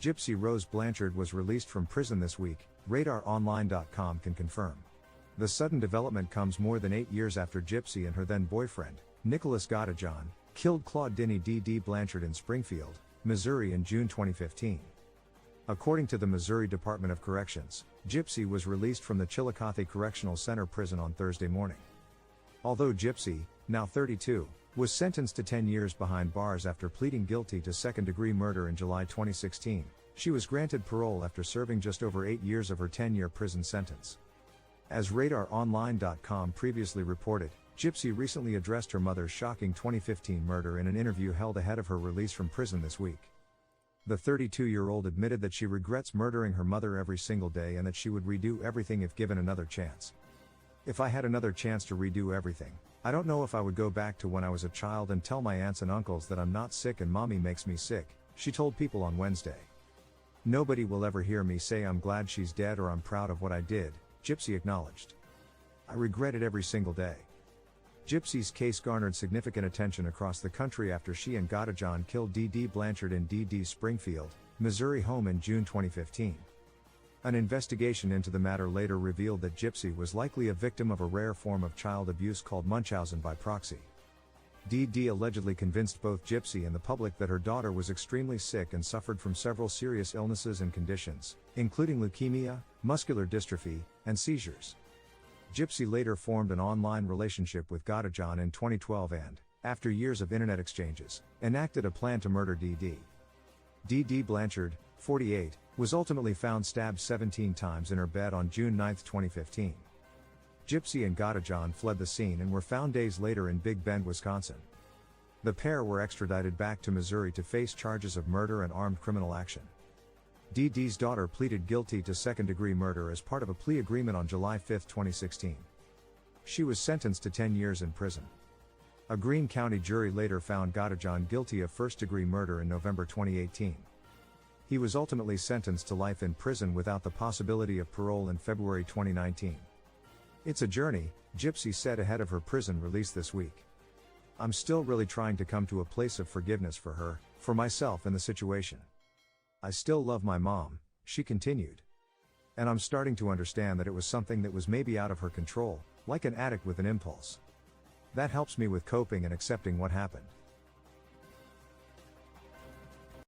Gypsy Rose Blanchard was released from prison this week, RadarOnline.com can confirm. The sudden development comes more than 8 years after Gypsy and her then-boyfriend, Nicholas Godejohn, killed Clauddinnea Dee Dee Blanchard in Springfield, Missouri in June 2015. According to the Missouri Department of Corrections, Gypsy was released from the Chillicothe Correctional Center prison on Thursday morning. Although Gypsy, now 32, was sentenced to 10 years behind bars after pleading guilty to second-degree murder in July 2016, she was granted parole after serving just over 8 years of her 10-year prison sentence. As RadarOnline.com previously reported, Gypsy recently addressed her mother's shocking 2015 murder in an interview held ahead of her release from prison this week. The 32-year-old admitted that she regrets murdering her mother every single day and that she would redo everything if given another chance. "If I had another chance to redo everything, I don't know if I would go back to when I was a child and tell my aunts and uncles that I'm not sick and mommy makes me sick," she told People on Wednesday. "Nobody will ever hear me say I'm glad she's dead or I'm proud of what I did," Gypsy acknowledged. "I regret it every single day." Gypsy's case garnered significant attention across the country after she and Godejohn killed Dee Dee Blanchard in Dee Dee's Springfield, Missouri home in June 2015. An investigation into the matter later revealed that Gypsy was likely a victim of a rare form of child abuse called Munchausen by proxy. Dee Dee allegedly convinced both Gypsy and the public that her daughter was extremely sick and suffered from several serious illnesses and conditions, including leukemia, muscular dystrophy, and seizures. Gypsy later formed an online relationship with Godejohn in 2012 and, after years of internet exchanges, enacted a plan to murder Dee Dee. Dee Dee Blanchard, 48, was ultimately found stabbed 17 times in her bed on June 9, 2015. Gypsy and Godejohn fled the scene and were found days later in Big Bend, Wisconsin. The pair were extradited back to Missouri to face charges of murder and armed criminal action. Dee Dee's daughter pleaded guilty to second-degree murder as part of a plea agreement on July 5, 2016. She was sentenced to 10 years in prison. A Greene County jury later found Godejohn guilty of first-degree murder in November 2018. He was ultimately sentenced to life in prison without the possibility of parole in February 2019. "It's a journey," Gypsy said ahead of her prison release this week. "I'm still really trying to come to a place of forgiveness for her, for myself and the situation. I still love my mom," she continued. "And I'm starting to understand that it was something that was maybe out of her control, like an addict with an impulse. That helps me with coping and accepting what happened."